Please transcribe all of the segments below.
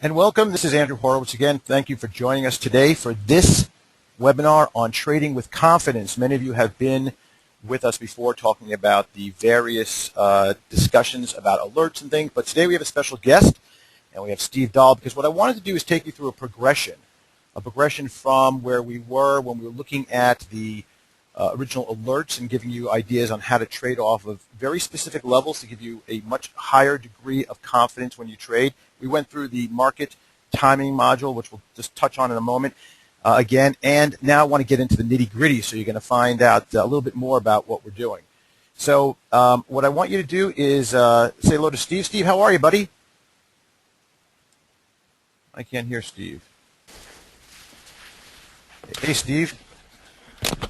And welcome. This is Andrew Horowitz again. Thank you for joining us today for this webinar on trading with confidence. Many of you have been with us before talking about the various discussions about alerts and things, but today we have a special guest, and we have Steve Dahl, because what I wanted to do is take you through a progression from where we were when we were looking at the original alerts and giving you ideas on how to trade off of very specific levels to give you a much higher degree of confidence when you trade. We went through the market timing module, which we'll just touch on in a moment again, and now I want to get into the nitty-gritty, so you're going to find out a little bit more about what we're doing. So what I want you to do is say hello to Steve. Steve, how are you, buddy? I can't hear Steve. Hey, Steve.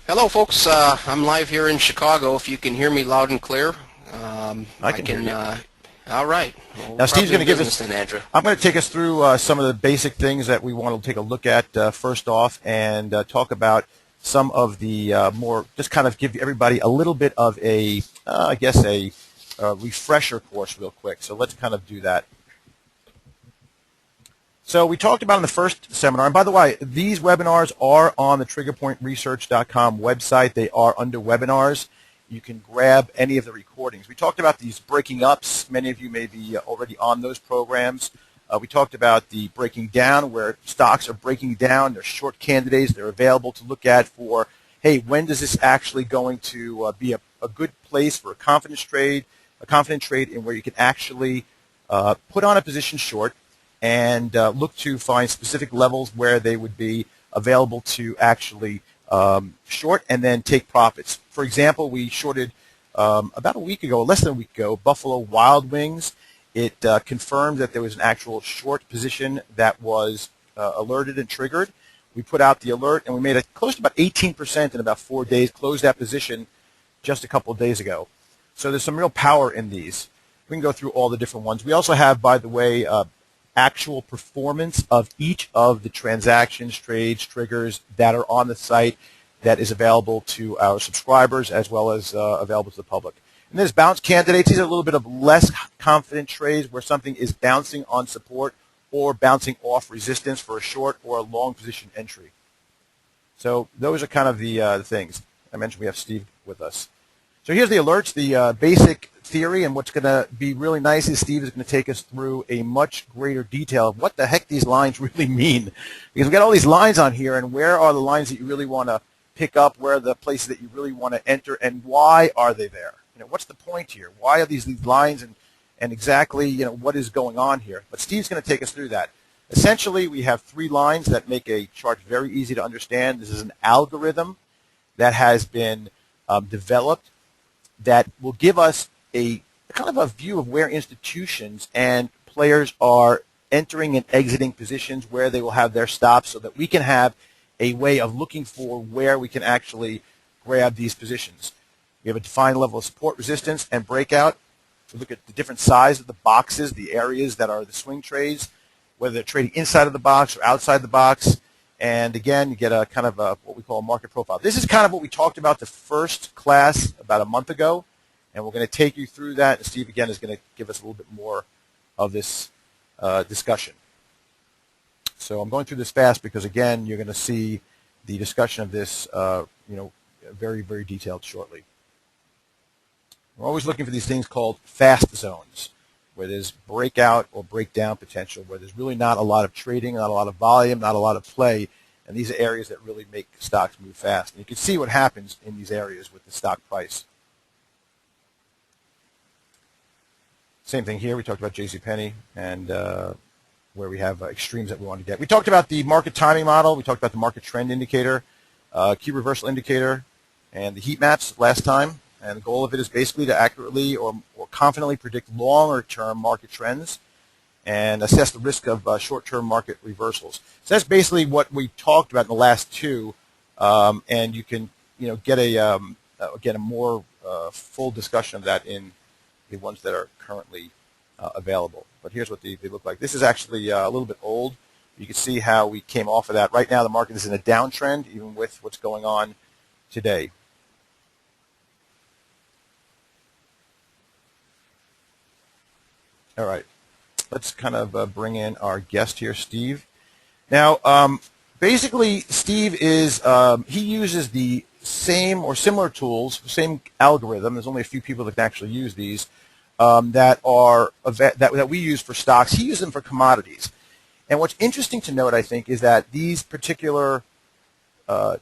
Hello, folks. I'm live here in Chicago. If you can hear me loud and clear, I can hear you. All right. Well, now, Steve's going to give us. Then, Andrew. I'm going to take us through some of the basic things that we want to take a look at first off, and talk about some of the more, just kind of give everybody a little bit of a, I guess, a refresher course real quick. So let's kind of do that. So we talked about in the first seminar, and by the way, these webinars are on the TriggerPointResearch.com website. They are under webinars. You can grab any of the recordings. We talked about these breaking ups. Many of you may be already on those programs. We talked about the breaking down, where stocks are breaking down. They're short candidates. They're available to look at for, hey, when does this actually going to be a good place for a confident trade in where you can actually put on a position short and look to find specific levels where they would be available to actually short and then take profits. For example, we shorted about a week ago, less than a week ago, Buffalo Wild Wings. It confirmed that there was an actual short position that was alerted and triggered. We put out the alert, and we made it close to about 18% in about 4 days, closed that position just a couple of days ago. So there's some real power in these. We can go through all the different ones. We also have, by the way, actual performance of each of the transactions, trades, triggers that are on the site that is available to our subscribers as well as available to the public. And there's bounce candidates. These are a little bit of less confident trades where something is bouncing on support or bouncing off resistance for a short or a long position entry. So those are kind of the things. I mentioned we have Steve with us. So here's the alerts, the basic theory, and what's going to be really nice is Steve is going to take us through a much greater detail of what the heck these lines really mean. Because we've got all these lines on here, and where are the lines that you really want to pick up, where are the places that you really want to enter, and why are they there? You know, what's the point here? Why are these lines, and exactly, you know, what is going on here? But Steve's going to take us through that. Essentially, we have 3 lines that make a chart very easy to understand. This is an algorithm that has been developed that will give us a kind of a view of where institutions and players are entering and exiting positions, where they will have their stops, so that we can have a way of looking for where we can actually grab these positions. We have a defined level of support, resistance, and breakout. We look at the different size of the boxes, the areas that are the swing trades, whether they're trading inside of the box or outside the box. And again, you get a kind of what we call a market profile. This is kind of what we talked about the first class about a month ago, and we're going to take you through that. And Steve, again, is going to give us a little bit more of this discussion. So I'm going through this fast because, again, you're going to see the discussion of this, very, very detailed shortly. We're always looking for these things called fast zones, where there's breakout or breakdown potential, where there's really not a lot of trading, not a lot of volume, not a lot of play, and these are areas that really make stocks move fast. And you can see what happens in these areas with the stock price. Same thing here. We talked about JCPenney and where we have extremes that we want to get. We talked about the market timing model. We talked about the market trend indicator, key reversal indicator, and the heat maps last time. And the goal of it is basically to accurately or confidently predict longer-term market trends and assess the risk of short-term market reversals. So that's basically what we talked about in the last 2, and you can get a more full discussion of that in the ones that are currently available. But here's what they look like. This is actually a little bit old. You can see how we came off of that. Right now, the market is in a downtrend, even with what's going on today. All right. let's kind of bring in our guest here, Steve. Now, basically, Steve is he uses the same or similar tools, same algorithm. There's only a few people that can actually use these that we use for stocks. He uses them for commodities. And what's interesting to note, I think, is that these particular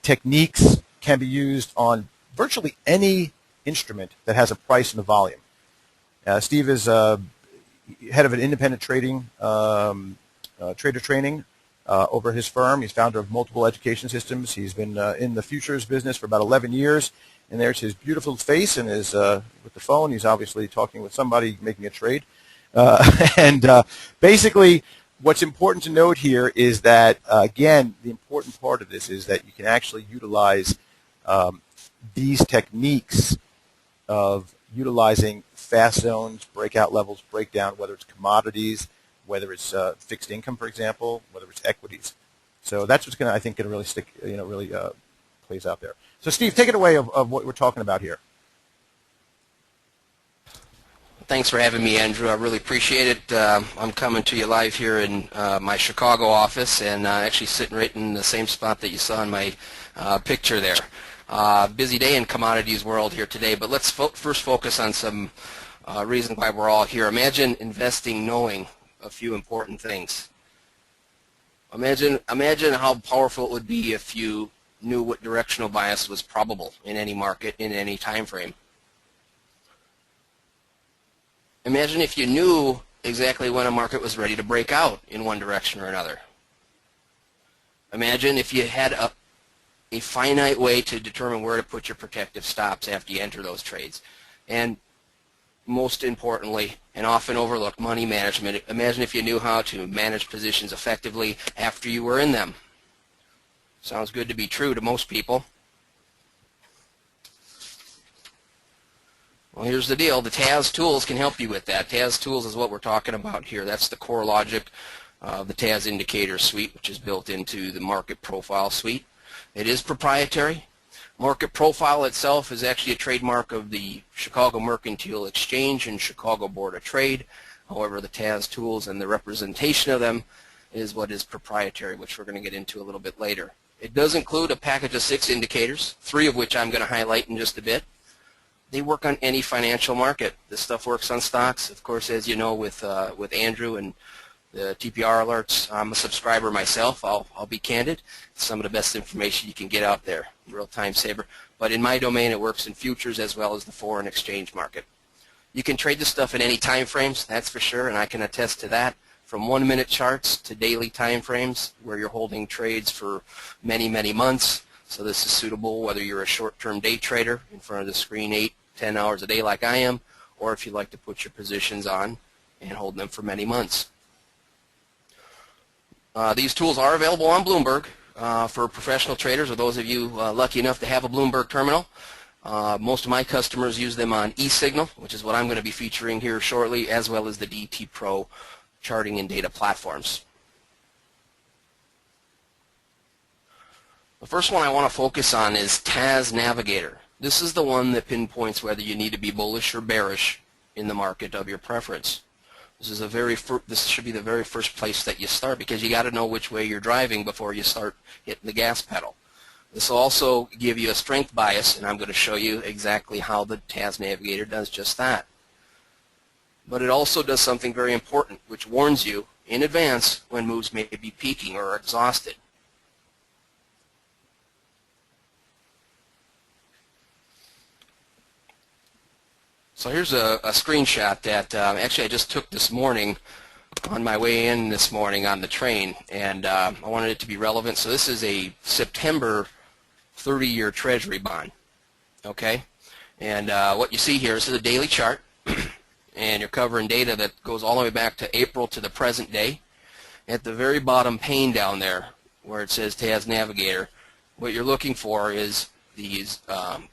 techniques can be used on virtually any instrument that has a price and a volume. Steve is head of an independent trading trader training over his firm. He's founder of multiple education systems. He's been in the futures business for about 11 years. And there's his beautiful face and his with the phone. He's obviously talking with somebody making a trade. Basically, what's important to note here is that, again, the important part of this is that you can actually utilize these techniques of utilizing fast zones, breakout levels, breakdown, whether it's commodities, whether it's fixed income, for example, whether it's equities. So that's what's going to, I think, going to really stick, really plays out there. So, Steve, take it away of what we're talking about here. Thanks for having me, Andrew. I really appreciate it. I'm coming to you live here in my Chicago office, and actually sitting right in the same spot that you saw in my picture there. Busy day in commodities world here today, but let's first focus on some reasons why we're all here. Imagine investing knowing a few important things. Imagine how powerful it would be if you knew what directional bias was probable in any market in any time frame. Imagine if you knew exactly when a market was ready to break out in one direction or another. Imagine if you had a finite way to determine where to put your protective stops after you enter those trades. And most importantly, and often overlooked, money management. Imagine if you knew how to manage positions effectively after you were in them. Sounds good to be true to most people. Well, here's the deal. The TAS tools can help you with that. TAS tools is what we're talking about here. That's the core logic of the TAS indicator suite, which is built into the market profile suite. It is proprietary. Market profile itself is actually a trademark of the Chicago Mercantile Exchange and Chicago Board of Trade. However, the TAS tools and the representation of them is what is proprietary, which we're going to get into a little bit later. It does include a package of 6 indicators, 3 of which I'm going to highlight in just a bit. They work on any financial market. This stuff works on stocks. Of course, as you know, with Andrew and the TPR alerts, I'm a subscriber myself. I'll be candid. It's some of the best information you can get out there, real time saver. But in my domain, it works in futures as well as the foreign exchange market. You can trade this stuff in any time frames, that's for sure, and I can attest to that. From 1-minute charts to daily time frames where you're holding trades for many, many months. So this is suitable whether you're a short-term day trader in front of the screen 8-10 hours a day like I am, or if you'd like to put your positions on and hold them for many months. These tools are available on Bloomberg for professional traders or those of you lucky enough to have a Bloomberg terminal. Most of my customers use them on eSignal, which is what I'm going to be featuring here shortly, as well as the DT Pro charting and data platforms. The first one I want to focus on is TAS Navigator. This is the one that pinpoints whether you need to be bullish or bearish in the market of your preference. This should be the very first place that you start, because you got to know which way you're driving before you start hitting the gas pedal. This will also give you a strength bias, and I'm going to show you exactly how the TAS Navigator does just that. But it also does something very important, which warns you in advance when moves may be peaking or exhausted. So here's a screenshot that actually I just took this morning on my way in this morning on the train, and I wanted it to be relevant. So this is a September 30-year Treasury bond, okay? And what you see here, this is a daily chart, and you're covering data that goes all the way back to April to the present day. At the very bottom pane down there where it says TAS Navigator, what you're looking for is these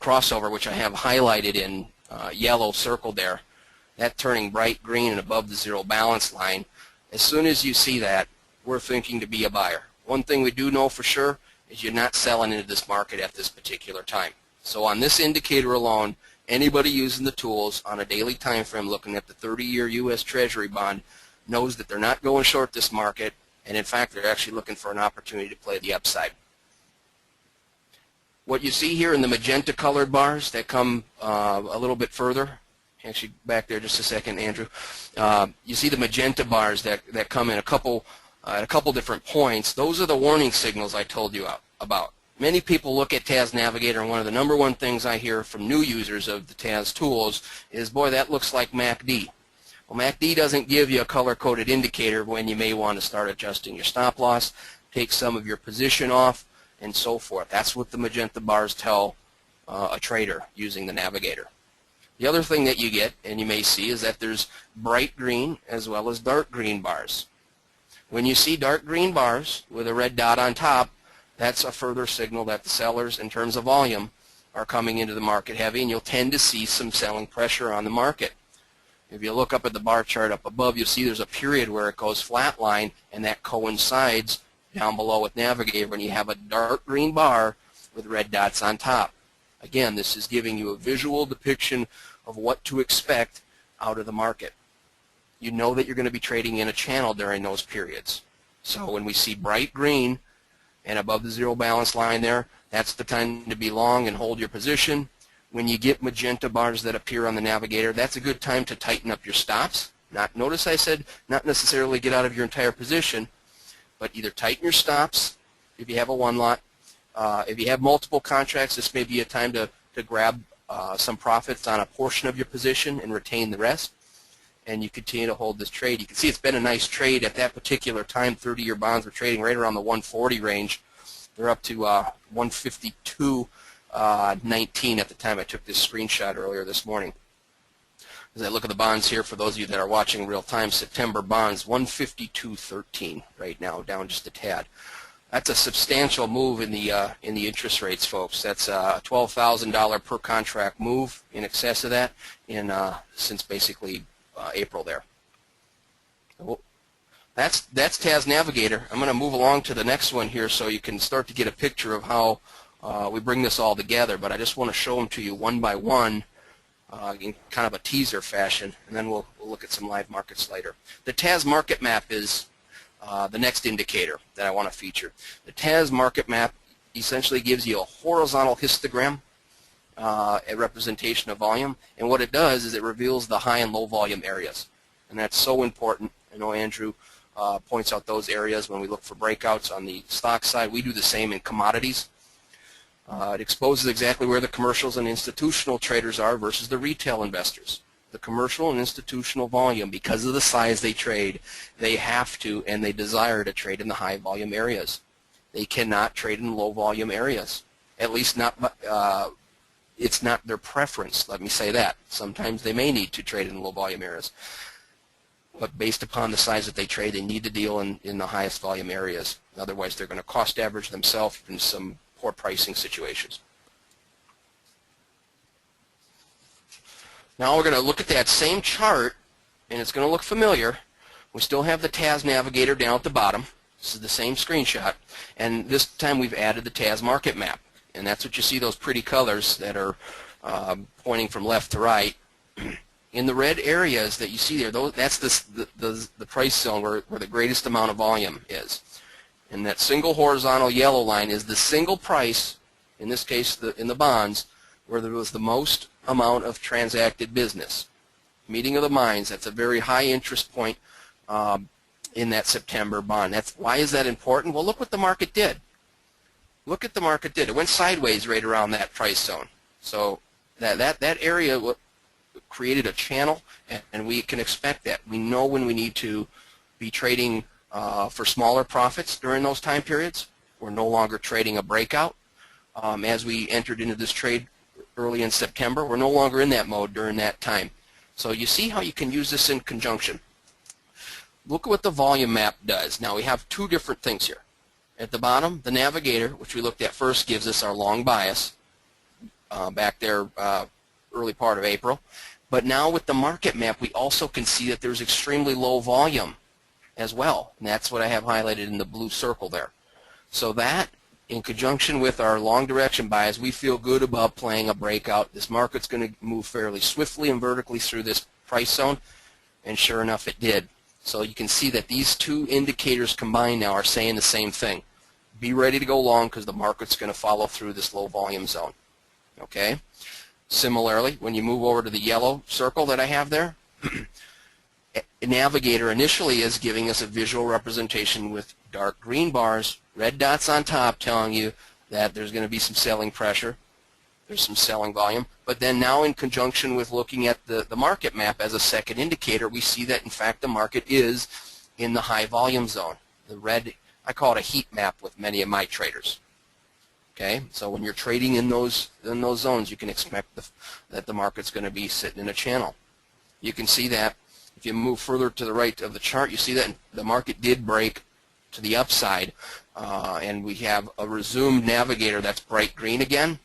crossover, which I have highlighted in yellow circled there, that turning bright green and above the zero balance line. As soon as you see that, we're thinking to be a buyer. One thing we do know for sure is you're not selling into this market at this particular time. So on this indicator alone, anybody using the tools on a daily time frame looking at the 30-year U.S. Treasury bond knows that they're not going short this market, and in fact they're actually looking for an opportunity to play the upside. What you see here in the magenta colored bars that come a little bit further, actually back there just a second, Andrew, you see the magenta bars that come in at a couple different points. Those are the warning signals I told you about. Many people look at TAS Navigator, and one of the number one things I hear from new users of the TAS tools is, boy, that looks like MACD. Well, MACD doesn't give you a color-coded indicator when you may want to start adjusting your stop loss, take some of your position off, and so forth. That's what the magenta bars tell a trader using the Navigator. The other thing that you get, and you may see, is that there's bright green as well as dark green bars. When you see dark green bars with a red dot on top, that's a further signal that the sellers, in terms of volume, are coming into the market heavy, and you'll tend to see some selling pressure on the market. If you look up at the bar chart up above, you'll see there's a period where it goes flatline, and that coincides down below with Navigator when you have a dark green bar with red dots on top. Again, this is giving you a visual depiction of what to expect out of the market. You know that you're going to be trading in a channel during those periods. So when we see bright green and above the zero balance line there, that's the time to be long and hold your position. When you get magenta bars that appear on the Navigator, that's a good time to tighten up your stops. Notice I said not necessarily get out of your entire position, but either tighten your stops if you have a one lot. If you have multiple contracts, this may be a time to grab some profits on a portion of your position and retain the rest, and you continue to hold this trade. You can see it's been a nice trade at that particular time. 30-year bonds were trading right around the 140 range. They're up to 152.19 at the time I took this screenshot earlier this morning. As I look at the bonds here, for those of you that are watching real time, September bonds, 152.13 right now, down just a tad. That's a substantial move in the interest rates, folks. That's a $12,000 per contract move, in excess of that, since basically April there. That's TAS Navigator. I'm going to move along to the next one here so you can start to get a picture of how we bring this all together. But I just want to show them to you one by one in kind of a teaser fashion, and then we'll look at some live markets later. The TAS market map is the next indicator that I want to feature. The TAS market map essentially gives you a horizontal histogram, a representation of volume, and what it does is it reveals the high and low volume areas, and that's so important. I know Andrew points out those areas when we look for breakouts on the stock side. We do the same in commodities. It exposes exactly where the commercials and institutional traders are versus the retail investors. The commercial and institutional volume, because of the size they trade, they have to and they desire to trade in the high volume areas. They cannot trade in low volume areas. At least not, it's not their preference, let me say that. Sometimes they may need to trade in low volume areas. But based upon the size that they trade, they need to deal in the highest volume areas. Otherwise, they're going to cost average themselves in some poor pricing situations. Now we're going to look at that same chart, and it's going to look familiar. We still have the TAS Navigator down at the bottom. This is the same screenshot, and this time we've added the TAS market map, and that's what you see, those pretty colors that are pointing from left to right. In the red areas that you see there, that's the price zone where the greatest amount of volume is. And that single horizontal yellow line is the single price, in this case in the bonds, where there was the most amount of transacted business. Meeting of the minds, that's a very high interest point in that September bond. Why is that important? Well, look what the market did. Look at the market did. It went sideways right around that price zone. So that area created a channel, and we can expect that. We know when we need to be trading for smaller profits during those time periods. We're no longer trading a breakout. As we entered into this trade early in September, we're no longer in that mode during that time. So you see how you can use this in conjunction. Look at what the volume map does. Now we have two different things here. At the bottom, the Navigator, which we looked at first, gives us our long bias back there early part of April. But now with the market map, we also can see that there's extremely low volume as well. And that's what I have highlighted in the blue circle there. So that, in conjunction with our long direction bias, we feel good about playing a breakout. This market's going to move fairly swiftly and vertically through this price zone, and sure enough it did. So you can see that these two indicators combined now are saying the same thing. Be ready to go long because the market's going to follow through this low volume zone. Okay. Similarly, when you move over to the yellow circle that I have there, Navigator initially is giving us a visual representation with dark green bars, red dots on top telling you that there's going to be some selling pressure, there's some selling volume, but then now in conjunction with looking at the market map as a second indicator, we see that in fact the market is in the high volume zone. The red, I call it a heat map with many of my traders. Okay, so when you're trading in those zones, you can expect that the market's going to be sitting in a channel. You can see that if you move further to the right of the chart, you see that the market did break to the upside, and we have a resumed Navigator that's bright green again.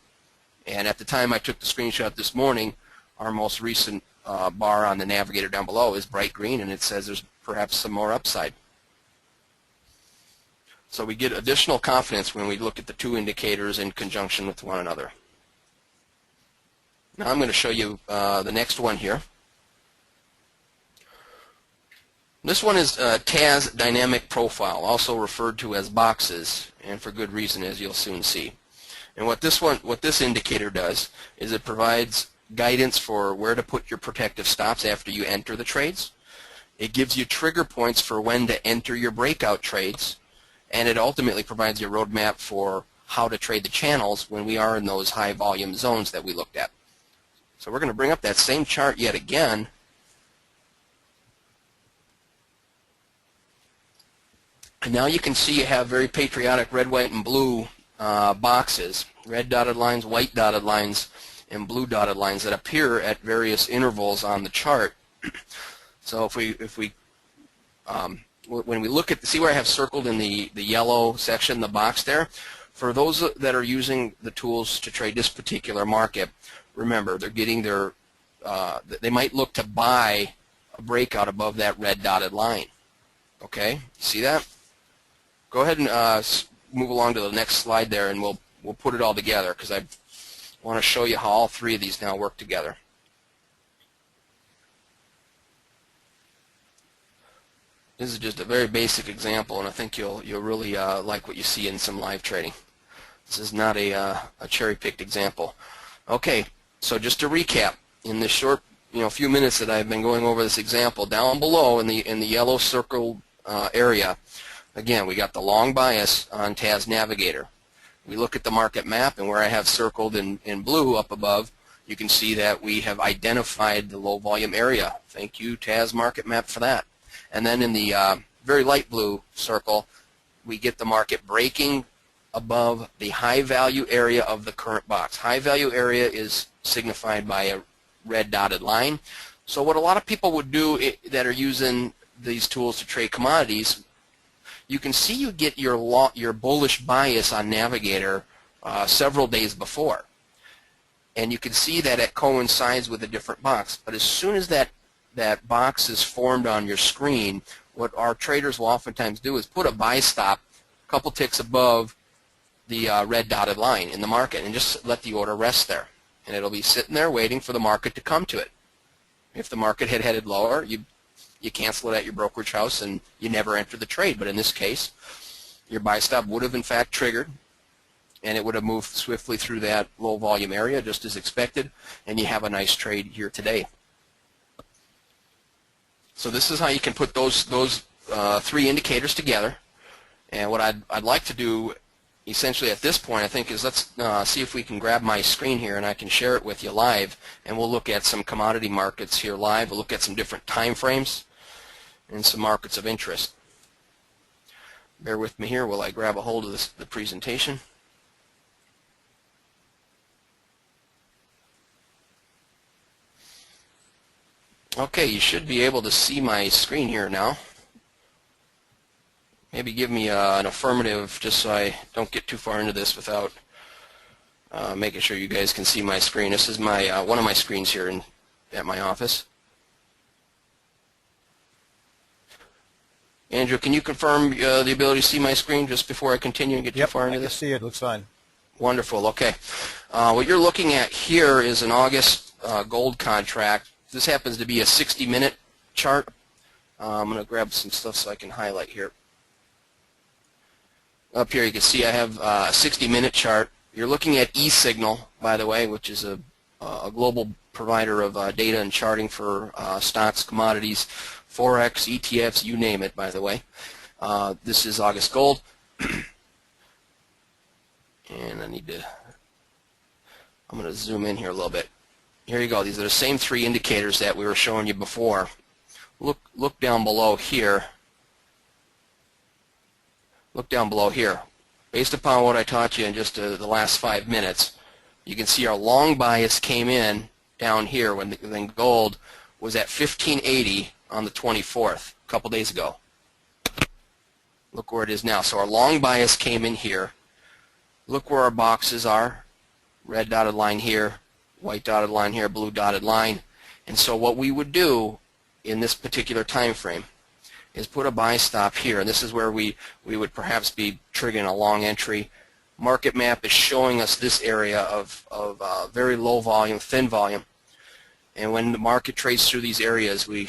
And at the time I took the screenshot this morning, our most recent bar on the Navigator down below is bright green, and it says there's perhaps some more upside. So we get additional confidence when we look at the two indicators in conjunction with one another. Now I'm going to show you the next one here. This one is TAS dynamic profile, also referred to as boxes, and for good reason, as you'll soon see. And what this indicator does is it provides guidance for where to put your protective stops after you enter the trades. It gives you trigger points for when to enter your breakout trades, and it ultimately provides you a roadmap for how to trade the channels when we are in those high volume zones that we looked at. So we're going to bring up that same chart yet again. And now you can see you have very patriotic red, white, and blue boxes, red dotted lines, white dotted lines, and blue dotted lines that appear at various intervals on the chart. So when we look at, see where I have circled in the yellow section, the box there, for those that are using the tools to trade this particular market, remember they're getting their, they might look to buy a breakout above that red dotted line. Okay, see that? Go ahead and move along to the next slide there, and we'll put it all together because I want to show you how all three of these now work together. This is just a very basic example, and I think you'll really like what you see in some live trading. This is not a cherry-picked example. Okay, so just to recap, in this short few minutes that I've been going over this example, down below in the yellow circle area, again we got the long bias on TAS Navigator. We look at the market map, and where I have circled in blue up above, you can see that we have identified the low volume area. Thank you, TAS Market Map, for that. And then in the very light blue circle, we get the market breaking above the high value area of the current box. High value area is signified by a red dotted line. So what a lot of people would do that are using these tools to trade commodities, you can see you get your bullish bias on Navigator several days before. And you can see that it coincides with a different box. But as soon as that box is formed on your screen, what our traders will oftentimes do is put a buy stop a couple ticks above the red dotted line in the market and just let the order rest there. And it'll be sitting there waiting for the market to come to it. If the market had headed lower, you cancel it at your brokerage house and you never enter the trade. But in this case, your buy stop would have in fact triggered, and it would have moved swiftly through that low volume area just as expected, and you have a nice trade here today. So this is how you can put those three indicators together. And what I'd like to do essentially at this point, I think, is let's see if we can grab my screen here and I can share it with you live, and we'll look at some commodity markets here live. We'll look at some different time frames and some markets of interest. Bear with me here while I grab a hold of the presentation. Okay, you should be able to see my screen here now. Maybe give me an affirmative just so I don't get too far into this without making sure you guys can see my screen. This is my one of my screens here at my office. Andrew, can you confirm the ability to see my screen just before I continue and get too far into this? Yep, I can see it. Looks fine. Wonderful. Okay. What you're looking at here is an August gold contract. This happens to be a 60-minute chart, I'm going to grab some stuff so I can highlight here. Up here you can see I have a 60-minute chart. You're looking at eSignal, by the way, which is a global provider of data and charting for stocks, commodities, Forex, ETFs, you name it, by the way. This is August gold. And I'm going to zoom in here a little bit. Here you go. These are the same three indicators that we were showing you before. Look down below here. Look down below here. Based upon what I taught you in just the last 5 minutes, you can see our long bias came in down here when gold was at 1580 on the 24th, a couple days ago. Look where it is now. So our long bias came in here. Look where our boxes are. Red dotted line here, white dotted line here, blue dotted line. And so what we would do in this particular time frame is put a buy stop here, and this is where we would perhaps be triggering a long entry. Market map is showing us this area of very low volume, thin volume, and when the market trades through these areas, we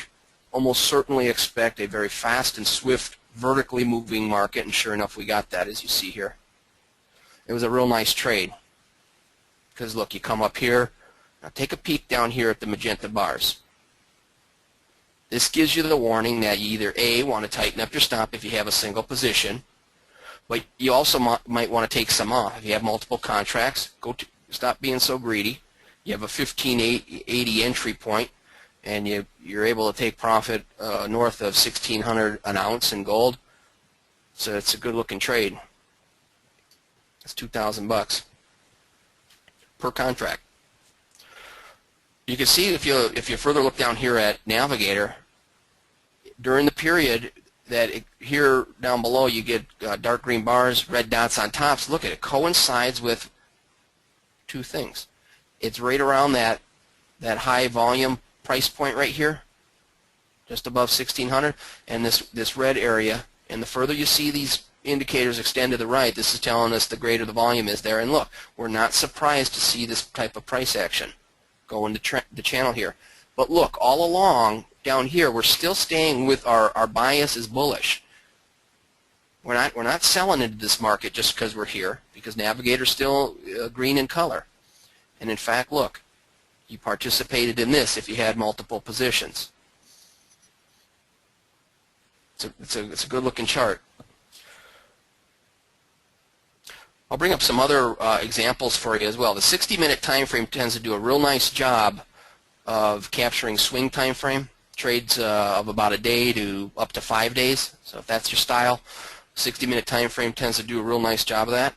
almost certainly expect a very fast and swift vertically moving market, and sure enough we got that, as you see here. It was a real nice trade because look, you come up here, now take a peek down here at the magenta bars. This gives you the warning that you either A, want to tighten up your stop if you have a single position, but you also might want to take some off. If you have multiple contracts, stop being so greedy. You have a 1580 entry point, and you're able to take profit north of 1,600 an ounce in gold. So it's a good looking trade. It's $2,000 per contract. You can see if you further look down here at Navigator, during the period that here down below you get dark green bars, red dots on tops. Look at it, coincides with two things. It's right around that high volume price point right here, just above 1,600, and this red area. And the further you see these indicators extend to the right, this is telling us the greater the volume is there. And look, we're not surprised to see this type of price action go into the channel here. But look, all along down here, we're still staying with our bias is bullish. We're not selling into this market just because we're here, because Navigator's still green in color. And in fact, look, you participated in this if you had multiple positions. It's a good looking chart. I'll bring up some other examples for you as well. The 60-minute time frame tends to do a real nice job of capturing swing time frame trades of about a day to up to 5 days. So if that's your style, 60-minute time frame tends to do a real nice job of that.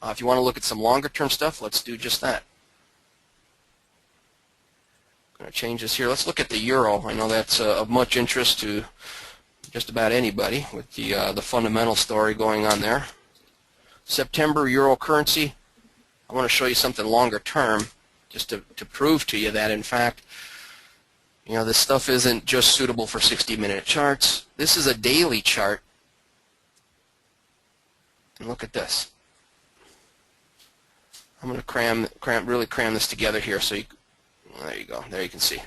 If you want to look at some longer term stuff, let's do just that. I'm going to change this here. Let's look at the euro. I know that's of much interest to just about anybody with the fundamental story going on there. September euro currency. I want to show you something longer term just to prove to you that in fact, you know, this stuff isn't just suitable for 60-minute charts. This is a daily chart. And look at this. I'm going to really cram this together here so you, well, there you go. There you can see.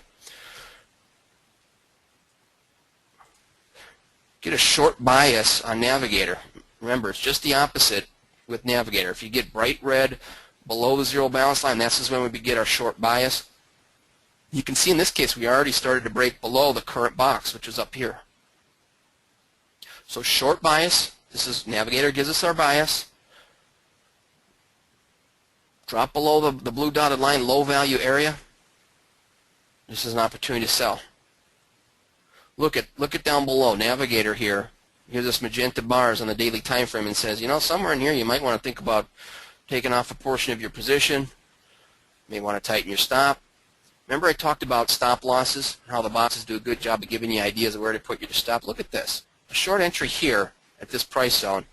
Get a short bias on Navigator. Remember, it's just the opposite with Navigator. If you get bright red below the zero balance line, this is when we get our short bias. You can see in this case we already started to break below the current box, which is up here. So short bias, this is Navigator gives us our bias. Drop below the blue dotted line, low value area. This is an opportunity to sell. Look at down below, Navigator here gives us magenta bars on the daily time frame and says, you know, somewhere in here you might want to think about taking off a portion of your position. You may want to tighten your stop. Remember I talked about stop losses, how the boxes do a good job of giving you ideas of where to put your stop. Look at this. A short entry here at this price zone.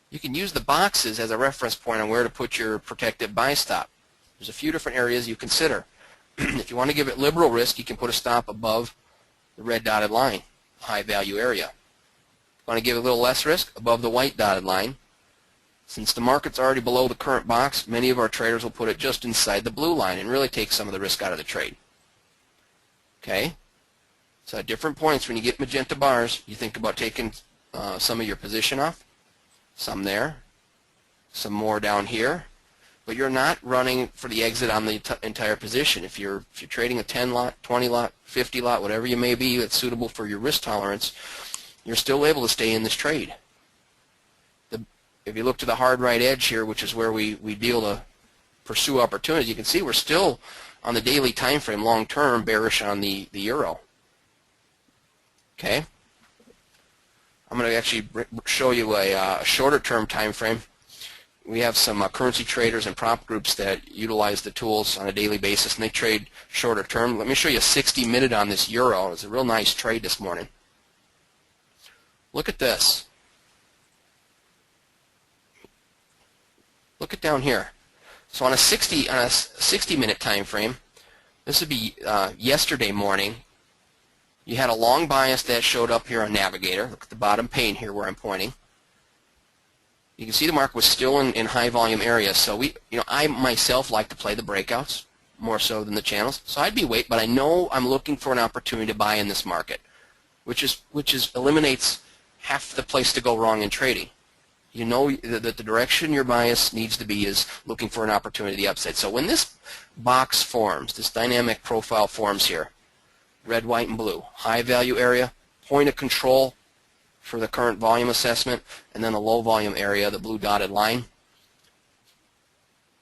You can use the boxes as a reference point on where to put your protected buy stop. There's a few different areas you consider. If you want to give it liberal risk, you can put a stop above the red dotted line, high value area. If you want to give it a little less risk, above the white dotted line. Since the market's already below the current box, many of our traders will put it just inside the blue line and really take some of the risk out of the trade. Okay? So at different points when you get magenta bars, you think about taking some of your position off, some there, some more down here, but you're not running for the exit on the entire position. If you're trading a 10 lot, 20 lot, 50 lot, whatever you may be that's suitable for your risk tolerance, you're still able to stay in this trade. If you look to the hard right edge here, which is where we deal to pursue opportunities, you can see we're still on the daily time frame long term bearish on the euro. Okay, I'm going to actually show you a shorter term time frame. We have some currency traders and prop groups that utilize the tools on a daily basis, and they trade shorter term. Let me show you a 60-minute on this euro. It's a real nice trade this morning. Look at this. Look at down here. So on a 60-minute time frame, this would be yesterday morning. You had a long bias that showed up here on Navigator. Look at the bottom pane here where I'm pointing. You can see the market was still in high volume areas. So I myself like to play the breakouts more so than the channels. So I'd be wait, but I know I'm looking for an opportunity to buy in this market, which eliminates half the place to go wrong in trading. You know that the direction your bias needs to be is looking for an opportunity to the upside. So when this box forms, this dynamic profile forms here, red, white, and blue, high value area, point of control for the current volume assessment, and then a low volume area, the blue dotted line.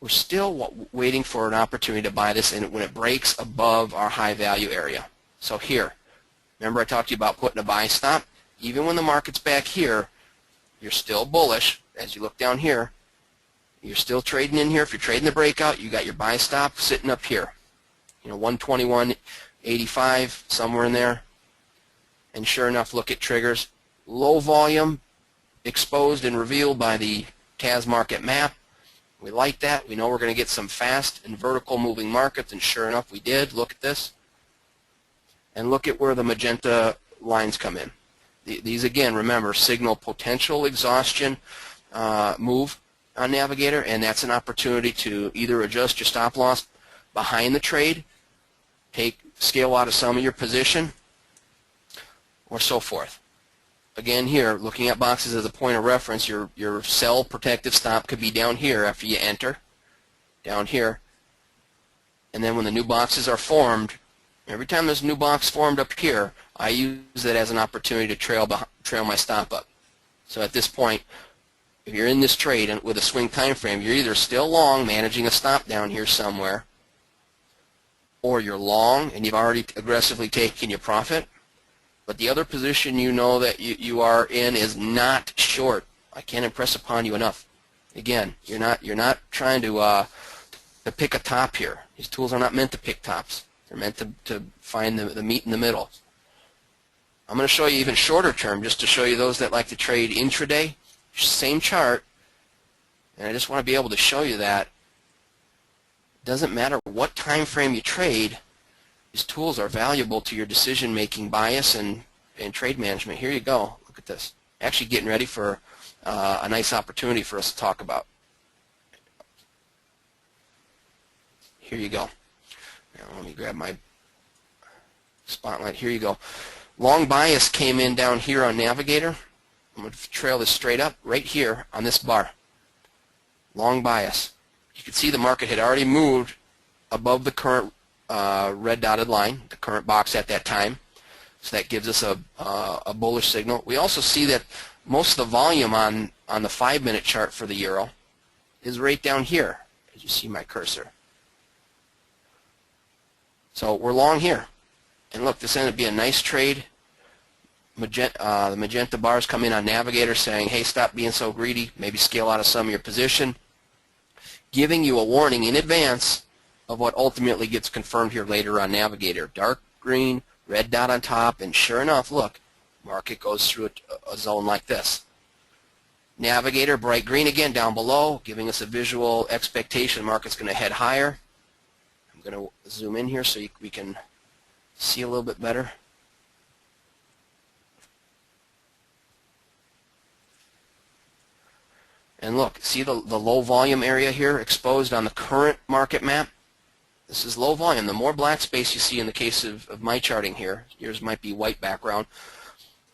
We're still waiting for an opportunity to buy this when it breaks above our high value area. So here, remember I talked to you about putting a buy stop? Even when the market's back here, you're still bullish. As you look down here, you're still trading in here. If you're trading the breakout, you got your buy stop sitting up here. 121.85, somewhere in there. And sure enough, look at triggers. Low volume, exposed and revealed by the TAS market map. We like that. We know we're going to get some fast and vertical moving markets, and sure enough, we did. Look at this. And look at where the magenta lines come in. These, again, remember, signal potential exhaustion move on Navigator, and that's an opportunity to either adjust your stop loss behind the trade, scale out of some of your position, or so forth. Again, here, looking at boxes as a point of reference, your sell protective stop could be down here after you enter, down here. And then when the new boxes are formed, every time there's a new box formed up here, I use it as an opportunity to trail my stop up. So at this point, if you're in this trade and with a swing time frame, you're either still long, managing a stop down here somewhere, or you're long and you've already aggressively taken your profit. But the other position you know that you are in is not short. I can't impress upon you enough. Again, you're not trying to pick a top here. These tools are not meant to pick tops. They're meant to find the meat in the middle. I'm going to show you even shorter term, just to show you those that like to trade intraday. Same chart, and I just want to be able to show you that it doesn't matter what time frame you trade. These tools are valuable to your decision-making bias and trade management. Here you go. Look at this. Actually getting ready for a nice opportunity for us to talk about. Here you go. Now, let me grab my spotlight. Here you go. Long bias came in down here on Navigator. I'm going to trail this straight up right here on this bar. Long bias. You can see the market had already moved above the current red dotted line, the current box at that time. So that gives us a bullish signal. We also see that most of the volume on the 5-minute chart for the euro is right down here, as you see my cursor. So we're long here. And look, this ended up being a nice trade. The magenta bars come in on Navigator saying, hey, stop being so greedy, maybe scale out of some of your position, giving you a warning in advance of what ultimately gets confirmed here later on Navigator. Dark green, red dot on top, and sure enough, look, market goes through a zone like this. Navigator, bright green again down below, giving us a visual expectation market's going to head higher. I'm going to zoom in here so we can see a little bit better. And look, see the low volume area here exposed on the current market map? This is low volume. The more black space you see in the case of my charting here, yours might be white background,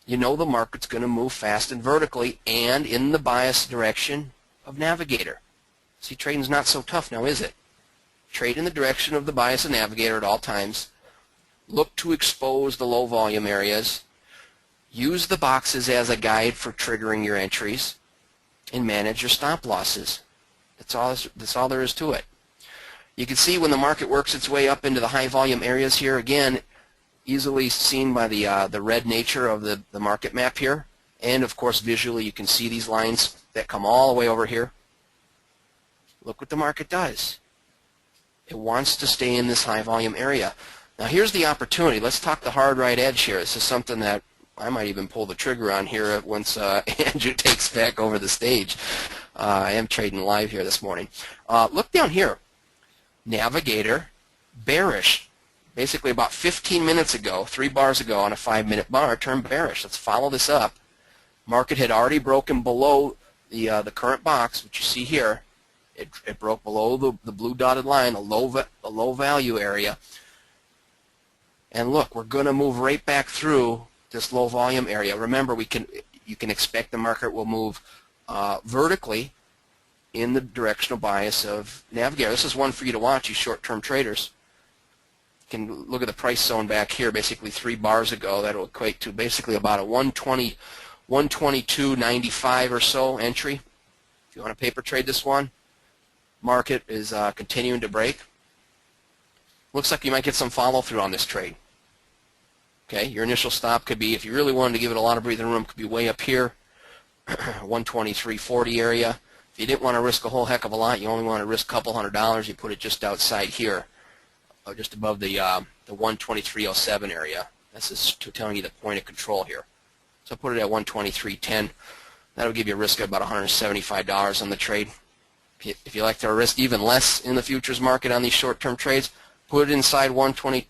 you know the market's going to move fast and vertically and in the bias direction of Navigator. See, trading's not so tough now, is it? Trade in the direction of the bias of Navigator at all times. Look to expose the low volume areas. Use the boxes as a guide for triggering your entries and manage your stop losses. That's all there is to it. You can see when the market works its way up into the high volume areas here, again, easily seen by the red nature of the market map here. And of course visually you can see these lines that come all the way over here. Look what the market does. It wants to stay in this high volume area. Now here's the opportunity. Let's talk the hard right edge here. This is something that I might even pull the trigger on here once Andrew takes back over the stage. I am trading live here this morning. Look down here. Navigator, bearish. Basically about 15 minutes ago, 3 bars ago on a 5-minute bar, turned bearish. Let's follow this up. Market had already broken below the current box, which you see here. It broke below the blue dotted line, a low value area. And look, we're going to move right back through this low volume area. Remember, you can expect the market will move vertically in the directional bias of Navigator. This is one for you to watch, you short-term traders. You can look at the price zone back here, basically 3 bars ago. That will equate to basically about a 122.95 or so entry. If you want to paper trade this one, market is continuing to break. Looks like you might get some follow-through on this trade. Okay, your initial stop could be, if you really wanted to give it a lot of breathing room, could be way up here, 123.40 area. If you didn't want to risk a whole heck of a lot, you only want to risk a couple $100, you put it just outside here, just above the 123.07 area. This is telling you the point of control here. So put it at 123.10. That'll give you a risk of about $175 on the trade. If you like to risk even less in the futures market on these short-term trades, put it inside 120,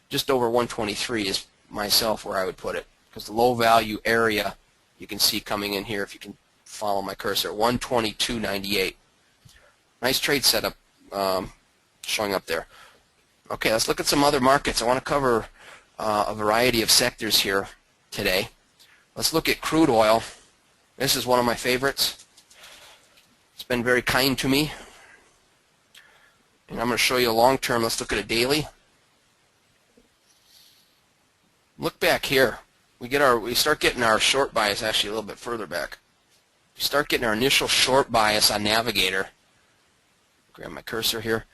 just over 123 is myself where I would put it, because the low value area you can see coming in here, if you can follow my cursor, 122.98. Nice trade setup showing up there. Okay, let's look at some other markets. I want to cover a variety of sectors here today. Let's look at crude oil. This is one of my favorites. It's been very kind to me. And I'm going to show you a long term. Let's look at a daily. Look back here. We start getting our short bias actually a little bit further back. We start getting our initial short bias on Navigator. Grab my cursor here.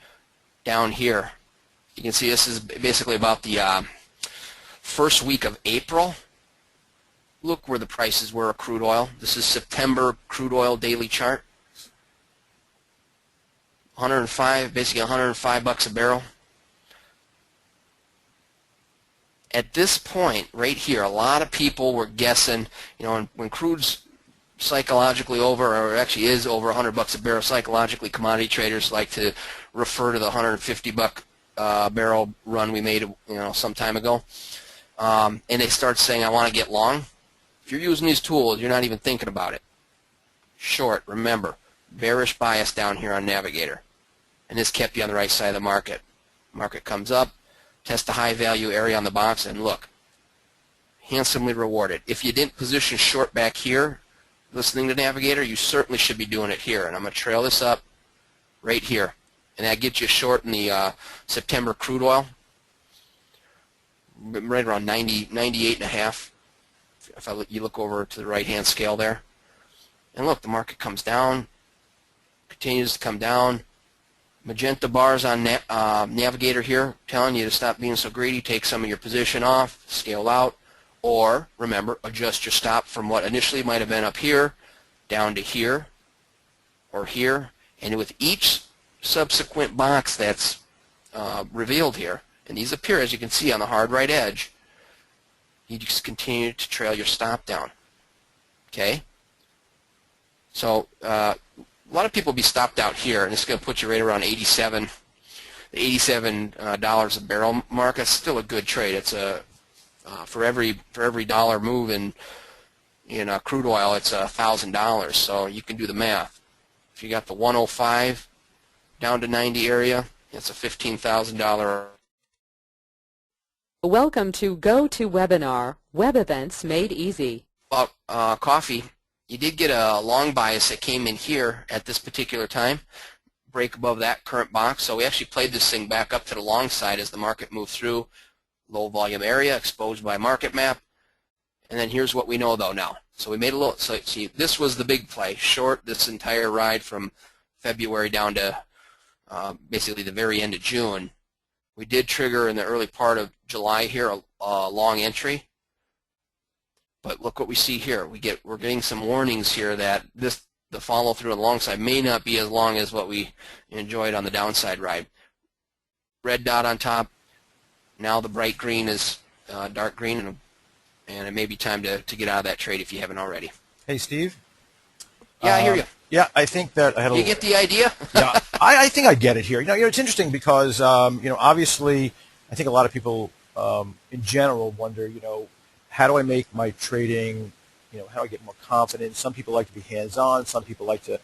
Down here. You can see this is basically about the first week of April. Look where the prices were of crude oil. This is September crude oil daily chart. 105, basically $105 a barrel. At this point, right here, a lot of people were guessing, when crude's psychologically over, or actually is over $100 a barrel, psychologically commodity traders like to refer to the $150 barrel run we made, some time ago. And they start saying, I want to get long. If you're using these tools, you're not even thinking about it. Short, remember, bearish bias down here on Navigator. And this kept you on the right side of the market. Market comes up, test the high value area on the box, and look, handsomely rewarded. If you didn't position short back here, listening to Navigator, you certainly should be doing it here. And I'm going to trail this up right here. And that gets you short in the September crude oil, right around 98.5. If you look over to the right-hand scale there. And look, the market comes down, continues to come down. Magenta bars on Navigator here telling you to stop being so greedy, take some of your position off, scale out, or, remember, adjust your stop from what initially might have been up here down to here or here. And with each subsequent box that's revealed here, and these appear, as you can see, on the hard right edge, you just continue to trail your stop down. Okay? So a lot of people will be stopped out here, and it's going to put you right around the $87 a barrel mark. That's still a good trade. It's for every dollar move in crude oil, it's $1,000. So you can do the math. If you got the 105 down to 90 area, It's a $15,000. Welcome to GoToWebinar, Web Events Made Easy. About coffee, you did get a long bias that came in here at this particular time, break above that current box. So we actually played this thing back up to the long side as the market moved through. Low volume area exposed by market map. And then here's what we know though now. So we made a little, so see, this was the big play, short this entire ride from February down to basically the very end of June. We did trigger in the early part of July here a long entry. But look what we see here. We're getting some warnings here that the follow through on the long side may not be as long as what we enjoyed on the downside ride. Red dot on top. Now the bright green is dark green, and it may be time to get out of that trade if you haven't already. Hey, Steve. Yeah, I hear you. Yeah, I think that I had. You get the idea? Yeah, I think I get it here. It's interesting because obviously, I think a lot of people in general wonder, how do I make my trading, how do I get more confidence? Some people like to be hands-on. Some people like to,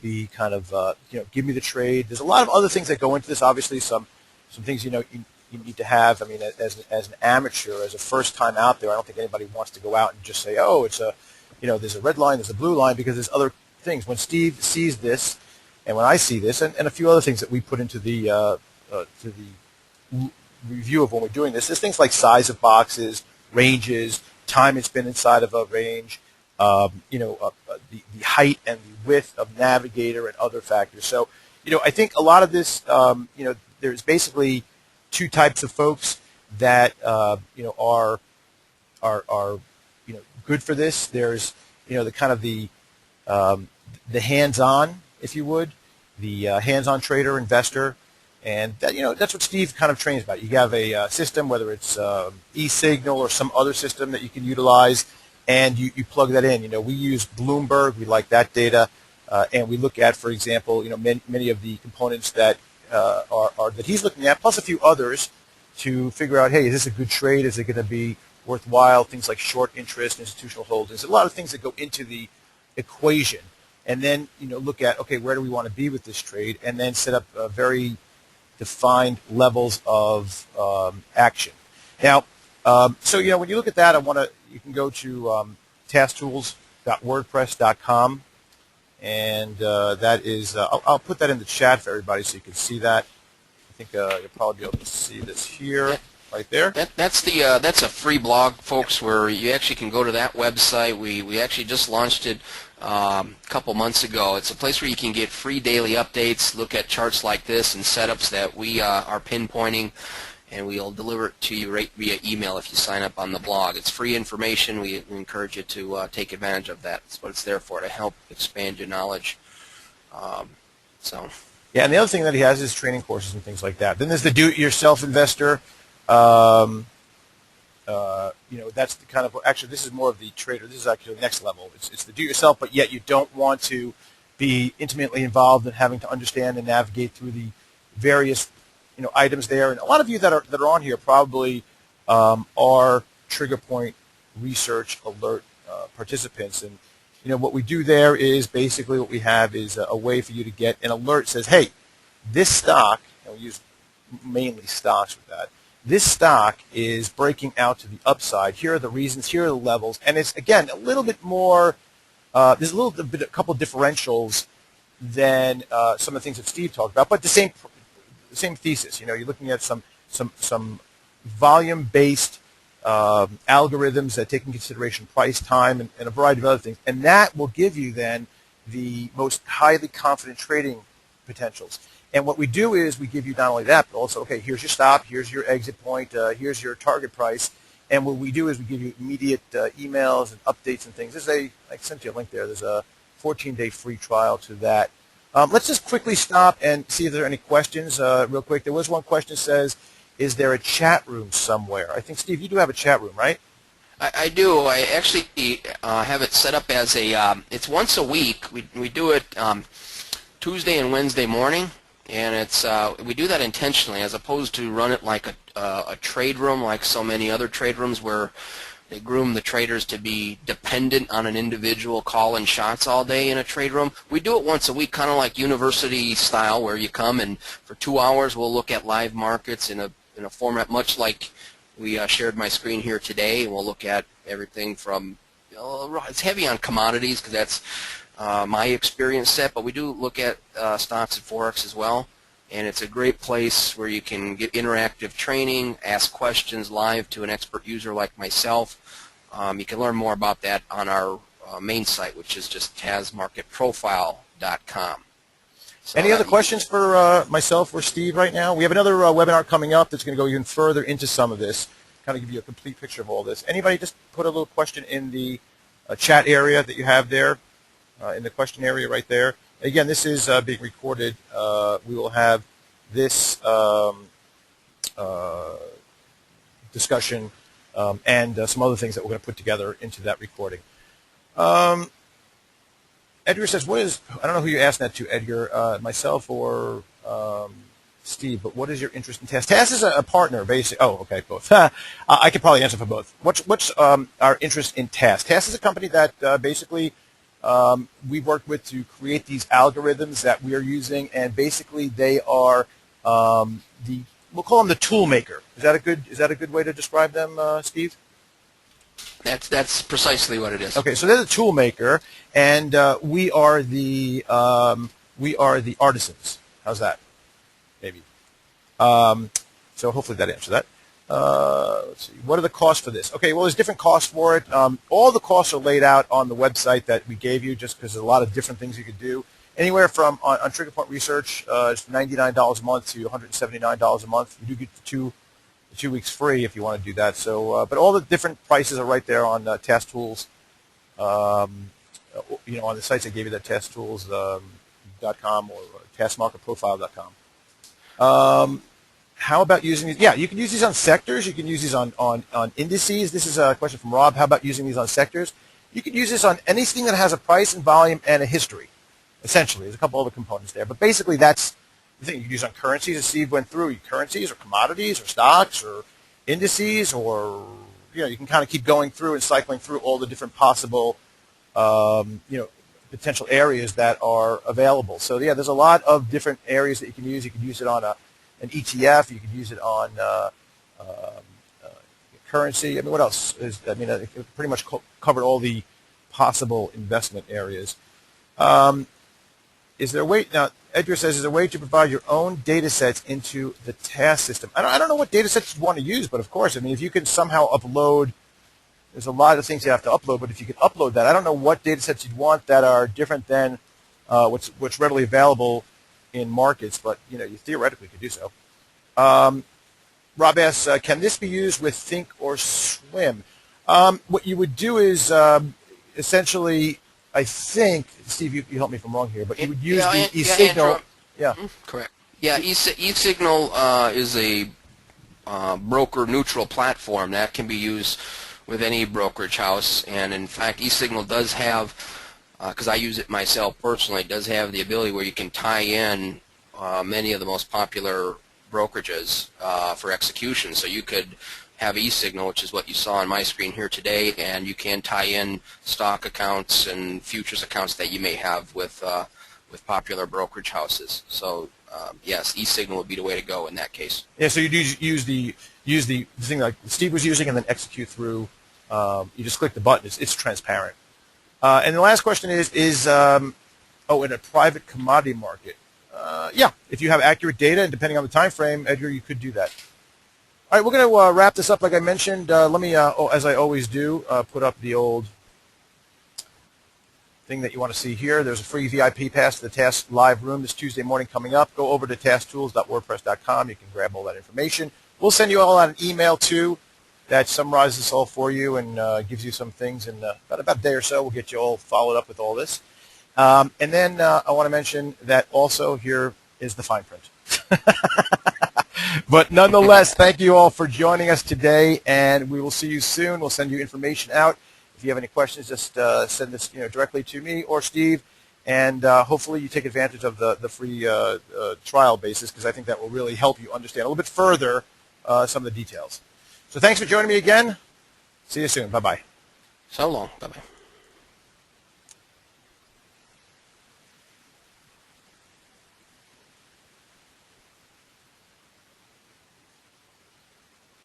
be kind of, give me the trade. There's a lot of other things that go into this. Obviously, some things, you need to have. I mean, as an amateur, as a first time out there, I don't think anybody wants to go out and just say, oh, it's a, there's a red line, there's a blue line, because there's other things. When Steve sees this, and when I see this, and a few other things that we put into the review of when we're doing this, there's things like size of boxes, ranges, time it's been inside of a range, the height and the width of navigator and other factors. So, I think a lot of this, there's basically two types of folks that are good for this. There's the kind of the hands-on, if you would, the hands-on trader, investor, and that, that's what Steve kind of trains about. You have a system, whether it's eSignal or some other system that you can utilize, and you plug that in. We use Bloomberg. We like that data, and we look at, for example, many of the components that are that he's looking at, plus a few others, to figure out, hey, is this a good trade? Is it going to be worthwhile? Things like short interest, institutional holdings, a lot of things that go into the equation, and then look at, okay, where do we want to be with this trade, and then set up very defined levels of action. Now, so when you look at that, you can go to TAStools.wordpress.com, and that is I'll put that in the chat for everybody so you can see that. I think you'll probably be able to see this here. Right there. That's a free blog, folks, where you actually can go to that website. We actually just launched it a couple months ago. It's a place where you can get free daily updates, look at charts like this and setups that we are pinpointing, and we'll deliver it to you right via email if you sign up on the blog. It's free information. We encourage you to take advantage of that. That's what it's there for, to help expand your knowledge. Yeah, and the other thing that he has is training courses and things like that. Then there's the do-it-yourself investor. That's the kind of, actually this is more of the trader. This is actually the next level. It's the do-yourself, but yet you don't want to be intimately involved in having to understand and navigate through the various items there. And a lot of you that are on here probably are trigger point research alert participants. And what we do there is basically what we have is a way for you to get an alert that says, hey, this stock, and we use mainly stocks with that, this stock is breaking out to the upside. Here are the reasons. Here are the levels. And it's, again, a little bit more, there's a couple differentials than some of the things that Steve talked about, but the same thesis. You're looking at some volume-based algorithms that take into consideration price, time, and a variety of other things. And that will give you then the most highly confident trading potentials. And what we do is we give you not only that, but also, okay, here's your stop, here's your exit point, here's your target price. And what we do is we give you immediate emails and updates and things. I sent you a link there. There's a 14-day free trial to that. Let's just quickly stop and see if there are any questions real quick. There was one question that says, is there a chat room somewhere? I think, Steve, you do have a chat room, right? I do. I actually have it set up as it's once a week. We do it Tuesday and Wednesday morning. And we do that intentionally, as opposed to run it like a trade room, like so many other trade rooms where They groom the traders to be dependent on an individual calling shots all day in a trade room. We do it once a week, kind of like university style, where you come and for 2 hours we'll look at live markets in a format much like we shared my screen here today, and we'll look at everything from, it's heavy on commodities because that's my experience set, but we do look at stocks and forex as well. And it's a great place where you can get interactive training, ask questions live to an expert user like myself. You can learn more about that on our main site, which is just tasmarketprofile.com. So any other questions for myself or Steve right now? We have another webinar coming up that's going to go even further into some of this, kind of give you a complete picture of all this. Anybody just put a little question in the chat area that you have there, in the question area right there. Again, this is being recorded. We will have this discussion and some other things that we're going to put together into that recording. Edgar says, "What is?" I don't know who you're asking that to, Edgar, myself or Steve. But what is your interest in TAS? TAS is a partner, basically. Oh, okay, both. I could probably answer for both. What's our interest in TAS? TAS is a company that basically. We've worked with to create these algorithms that we are using, and basically they are we'll call them the tool maker. Is that a good way to describe them, Steve? That's precisely what it is. Okay, so they're the tool maker, and we are the artisans. How's that? Maybe. So hopefully that answers that. Let's see. What are the costs for this? Okay, well, there's different costs for it. All the costs are laid out on the website that we gave you, just because there's a lot of different things you could do. Anywhere from, on Trigger Point Research, it's $99 a month to $179 a month. You do get the two weeks free if you want to do that. So, but all the different prices are right there on TAS Tools. On the sites I gave you, that TASTools.com or TASMarketProfile.com. How about using these? Yeah, you can use these on sectors. You can use these on indices. This is a question from Rob. How about using these on sectors? You can use this on anything that has a price and volume and a history, essentially. There's a couple other components there. But basically, that's the thing. You can use on currencies, as Steve went through, currencies or commodities or stocks or indices, or you can kind of keep going through and cycling through all the different possible potential areas that are available. So, yeah, there's a lot of different areas that you can use. You can use it on an ETF. You could use it on currency. I mean, what else? It pretty much covered all the possible investment areas. Is there a way, now, Edgar says, is there a way to provide your own data sets into the TAS system? I don't know what data sets you want to use, but of course, if you can somehow upload, there's a lot of things you have to upload, but if you can upload that, I don't know what data sets you'd want that are different than what's readily available in markets, but you theoretically could do so. Rob asks, can this be used with Think or Swim? What you would do is essentially, I think, Steve, you help me if I'm wrong here, but you would use the eSignal. Yeah, correct. Yeah, eSignal is a broker neutral platform that can be used with any brokerage house, and in fact, eSignal does have, because I use it myself personally, it does have the ability where you can tie in many of the most popular brokerages for execution. So you could have eSignal, which is what you saw on my screen here today, and you can tie in stock accounts and futures accounts that you may have with popular brokerage houses. So yes, eSignal would be the way to go in that case. Yeah, so you use the thing like Steve was using, and then execute through. You just click the button. It's transparent. And the last question is in a private commodity market. Yeah, if you have accurate data and depending on the time frame, Edgar, you could do that. All right, we're going to wrap this up like I mentioned. Let me, as I always do, put up the old thing that you want to see here. There's a free VIP pass to the TAS live room this Tuesday morning coming up. Go over to tastools.wordpress.com. You can grab all that information. We'll send you all out an email, too, that summarizes this all for you and gives you some things. In about a day or so, we'll get you all followed up with all this. And then I want to mention that also here is the fine print. But nonetheless, thank you all for joining us today, and we will see you soon. We'll send you information out. If you have any questions, just send this directly to me or Steve, and hopefully you take advantage of the free trial basis, because I think that will really help you understand a little bit further some of the details. So thanks for joining me again. See you soon. Bye-bye. So long. Bye-bye.